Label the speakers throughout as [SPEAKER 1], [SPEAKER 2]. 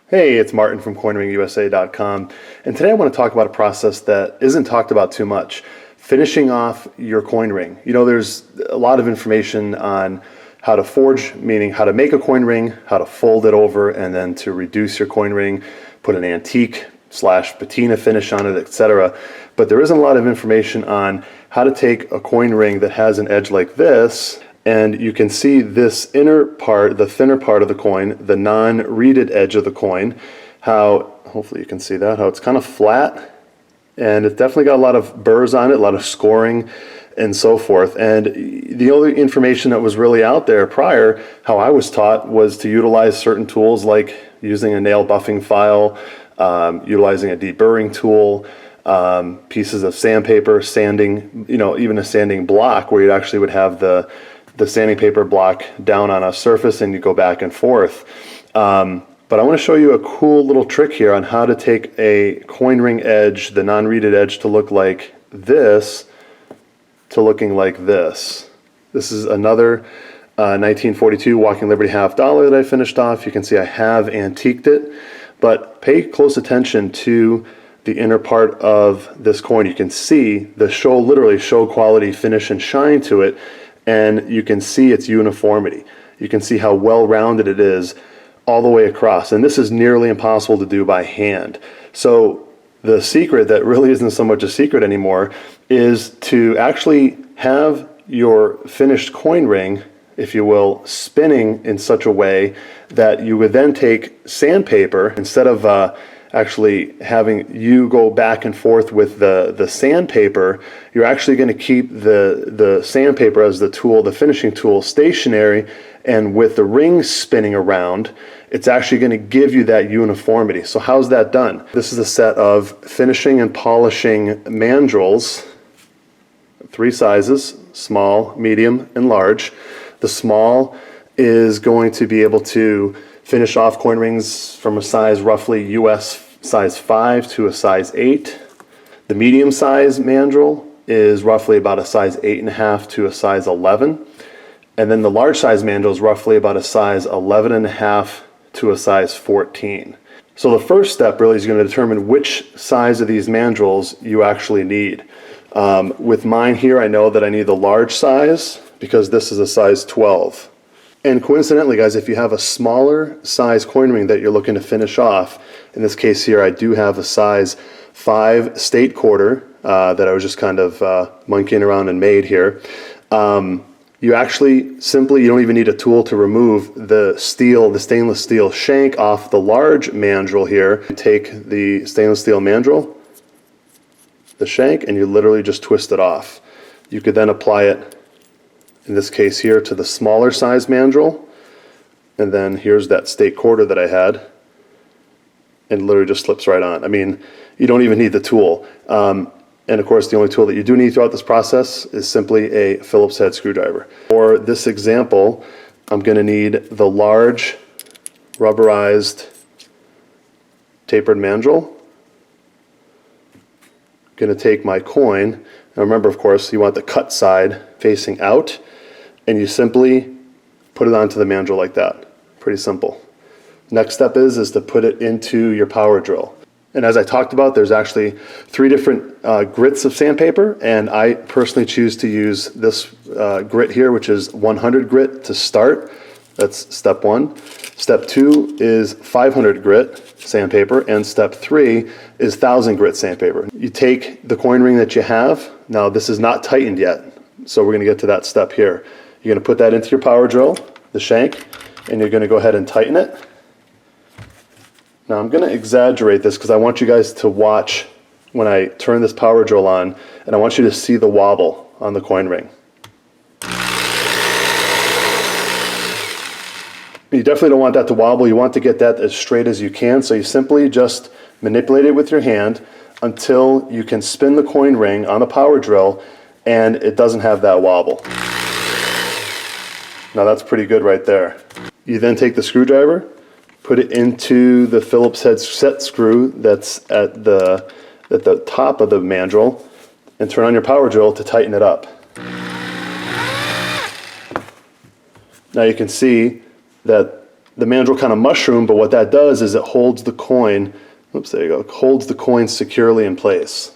[SPEAKER 1] Hey, it's Martin from CoinRingUSA.com, and today I want to talk about a process that isn't talked about too much, finishing off your coin ring. You know, there's a lot of information on how to forge, meaning how to make a coin ring, how to fold it over, and then to reduce your coin ring, put an antique / patina finish on it, etc. But there isn't a lot of information on how to take a coin ring that has an edge like this, and you can see this inner part, the thinner part of the coin, the non-reeded edge of the coin, how, hopefully you can see that, how it's kind of flat, and it's definitely got a lot of burrs on it, a lot of scoring, and so forth. And the only information that was really out there prior, how I was taught, was to utilize certain tools like using a nail buffing file, utilizing a deburring tool, pieces of sandpaper, sanding, you know, even a sanding block where you actually would have the sanding paper block down on a surface and you go back and forth. But I want to show you a cool little trick here on how to take a coin ring edge, the non-reeded edge, to look like this, to looking like this. This is another 1942 Walking Liberty $half that I finished off. You can see I have antiqued it, but pay close attention to the inner part of this coin. You can see the literally show quality finish and shine to it, and you can see its uniformity. You can see how well-rounded it is all the way across, and this is nearly impossible to do by hand. So the secret that really isn't so much a secret anymore is to actually have your finished coin ring, if you will, spinning in such a way that you would then take sandpaper, instead of actually having you go back and forth with the sandpaper, you're actually going to keep the sandpaper as the tool, the finishing tool, stationary, and with the ring spinning around, it's actually going to give you that uniformity. So how's that done? This is a set of Finishing and Polishing Mandrels, 3 sizes, small, medium, and large. The small is going to be able to finish off coin rings from a size roughly US size 5 to a size 8. The medium size mandrel is roughly about a size 8.5 to a size 11. And then the large size mandrel is roughly about a size 11.5 to a size 14. So the first step really is going to determine which size of these mandrels you actually need. With mine here, I know that I need the large size because this is a size 12. And coincidentally, guys, if you have a smaller size coin ring that you're looking to finish off, in this case here, I do have a size 5 state quarter that I was just kind of monkeying around and made here. You actually simply, you don't even need a tool to remove the stainless steel shank off the large mandrel here. You take the stainless steel mandrel, the shank, and you literally just twist it off. You could then apply it, in this case here, to the smaller size mandrel, and then here's that state quarter that I had, and literally just slips right on. I mean, you don't even need the tool. And of course, the only tool that you do need throughout this process is simply a Phillips head screwdriver. For this example, I'm going to need the large rubberized tapered mandrel. I'm going to take my coin, and remember, of course, you want the cut side facing out, and you simply put it onto the mandrel like that. Pretty simple. Next step is to put it into your power drill. And as I talked about, there's actually 3 different grits of sandpaper, and I personally choose to use this grit here, which is 100 grit to start. That's step 1. Step 2 is 500 grit sandpaper, and step 3 is 1000 grit sandpaper. You take the coin ring that you have. Now this is not tightened yet, so we're going to get to that step here. You're going to put that into your power drill, the shank, and you're going to go ahead and tighten it. Now I'm going to exaggerate this because I want you guys to watch when I turn this power drill on, and I want you to see the wobble on the coin ring. You definitely don't want that to wobble. You want to get that as straight as you can, so you simply just manipulate it with your hand until you can spin the coin ring on the power drill and it doesn't have that wobble. Now that's pretty good right there. You then take the screwdriver, put it into the Phillips head set screw that's at the top of the mandrel, and turn on your power drill to tighten it up. Now you can see that the mandrel kind of mushroom, but what that does is it holds the coin, oops, there you go, holds the coin securely in place.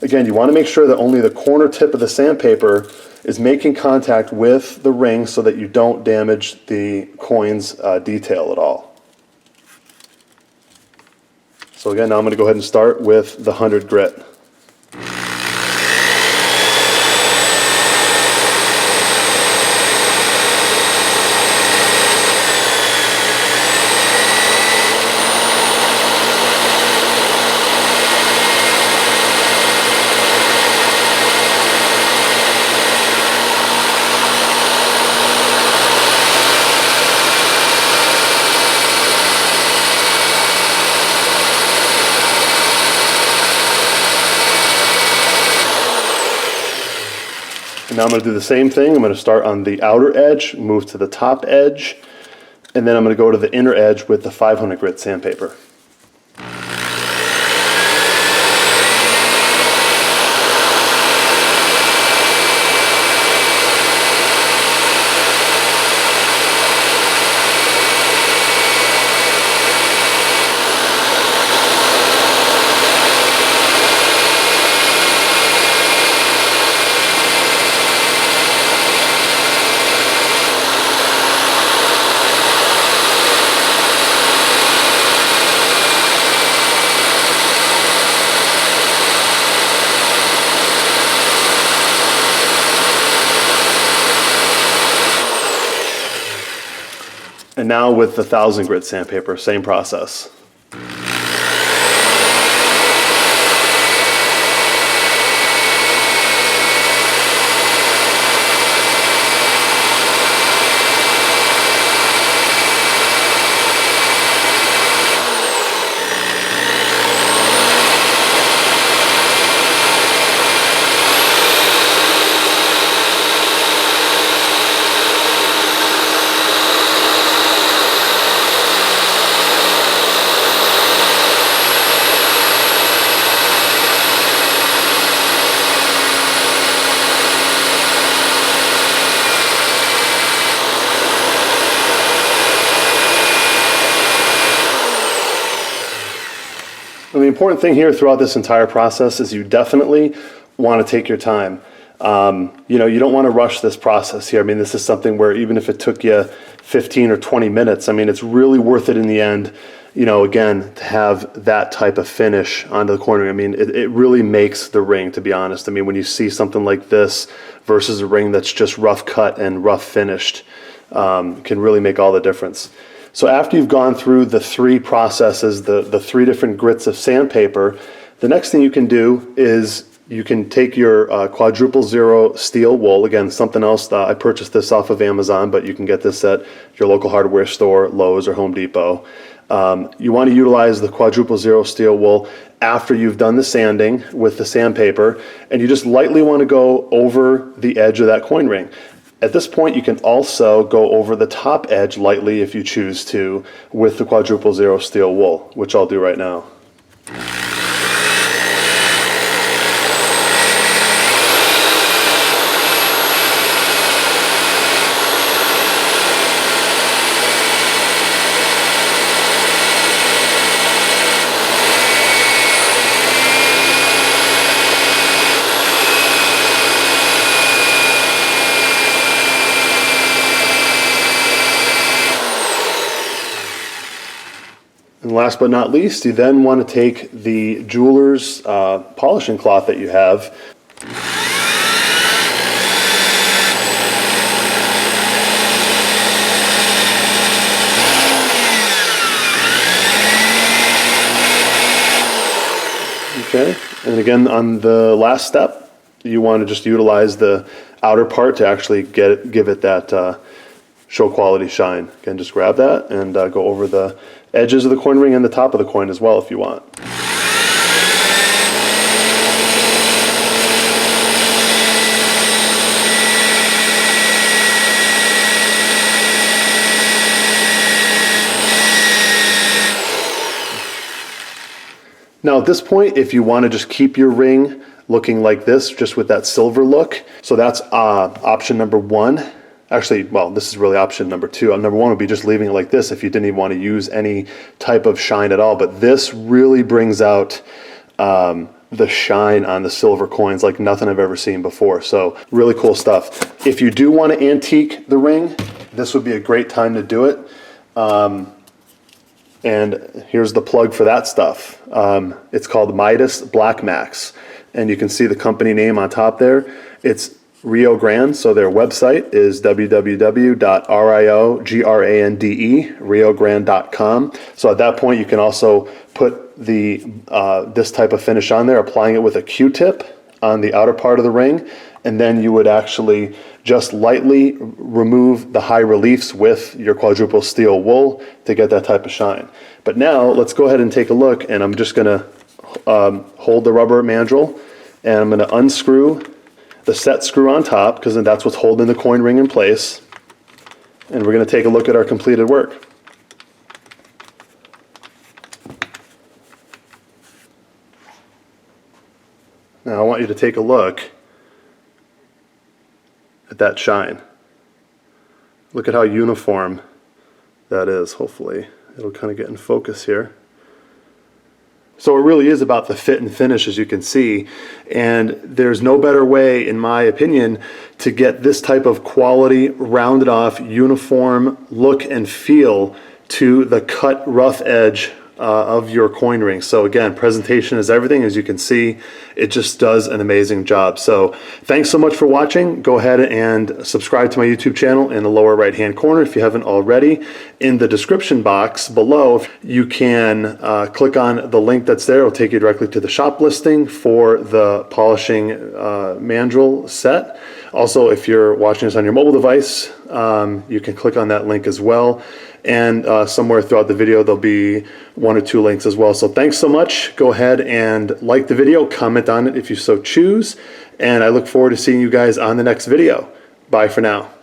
[SPEAKER 1] Again, you want to make sure that only the corner tip of the sandpaper is making contact with the ring so that you don't damage the coin's detail at all. So again, now I'm going to go ahead and start with the 100 grit. Now I'm going to do the same thing. I'm going to start on the outer edge, move to the top edge, and then I'm going to go to the inner edge with the 500 grit sandpaper. And now with the 1000 grit sandpaper, same process. And the important thing here throughout this entire process is you definitely want to take your time. You know, you don't want to rush this process here. I mean, this is something where even if it took you 15 or 20 minutes, I mean, it's really worth it in the end, you know, again, to have that type of finish onto the coin ring. I mean, it really makes the ring, to be honest. I mean, when you see something like this versus a ring that's just rough cut and rough finished, can really make all the difference. So after you've gone through the three processes, the three different grits of sandpaper, the next thing you can do is you can take your quadruple zero steel wool. Again, something else, I purchased this off of Amazon, but you can get this at your local hardware store, Lowe's or Home Depot. You want to utilize the quadruple zero steel wool after you've done the sanding with the sandpaper, and you just lightly want to go over the edge of that coin ring. At this point, you can also go over the top edge lightly if you choose to with the quadruple zero steel wool, which I'll do right now. And last but not least, you then want to take the jeweler's polishing cloth that you have. Okay, and again on the last step, you want to just utilize the outer part to actually give it that show quality shine. Again, just grab that and go over the edges of the coin ring and the top of the coin as well if you want. Now at this point, if you want to just keep your ring looking like this, just with that silver look. So that's option number one. Actually, well, this is really option number two. Number one would be just leaving it like this if you didn't even want to use any type of shine at all. But this really brings out the shine on the silver coins like nothing I've ever seen before. So really cool stuff. If you do want to antique the ring, this would be a great time to do it. And here's the plug for that stuff. It's called Midas Black Max. And you can see the company name on top there. It's Rio Grande, so their website is riogrande.com. So at that point, you can also put the this type of finish on there, applying it with a Q-tip on the outer part of the ring, and then you would actually just lightly remove the high reliefs with your quadruple steel wool to get that type of shine. But now let's go ahead and take a look, and I'm just going to hold the rubber mandrel, and I'm going to unscrew the set screw on top, because that's what's holding the coin ring in place. And we're going to take a look at our completed work. Now I want you to take a look at that shine. Look at how uniform that is. Hopefully it'll kind of get in focus here. So it really is about the fit and finish, as you can see, and there's no better way, in my opinion, to get this type of quality, rounded off, uniform look and feel to the cut rough edge of your coin ring. So again, presentation is everything. As you can see, it just does an amazing job. So thanks so much for watching. Go ahead and subscribe to my YouTube channel in the lower right hand corner if you haven't already. In the description box below, you can click on the link that's there. It'll take you directly to the shop listing for the polishing mandrel set. Also, if you're watching this on your mobile device, you can click on that link as well. And somewhere throughout the video, there'll be 1 or 2 links as well. So thanks so much. Go ahead and like the video, comment on it if you so choose. And I look forward to seeing you guys on the next video. Bye for now.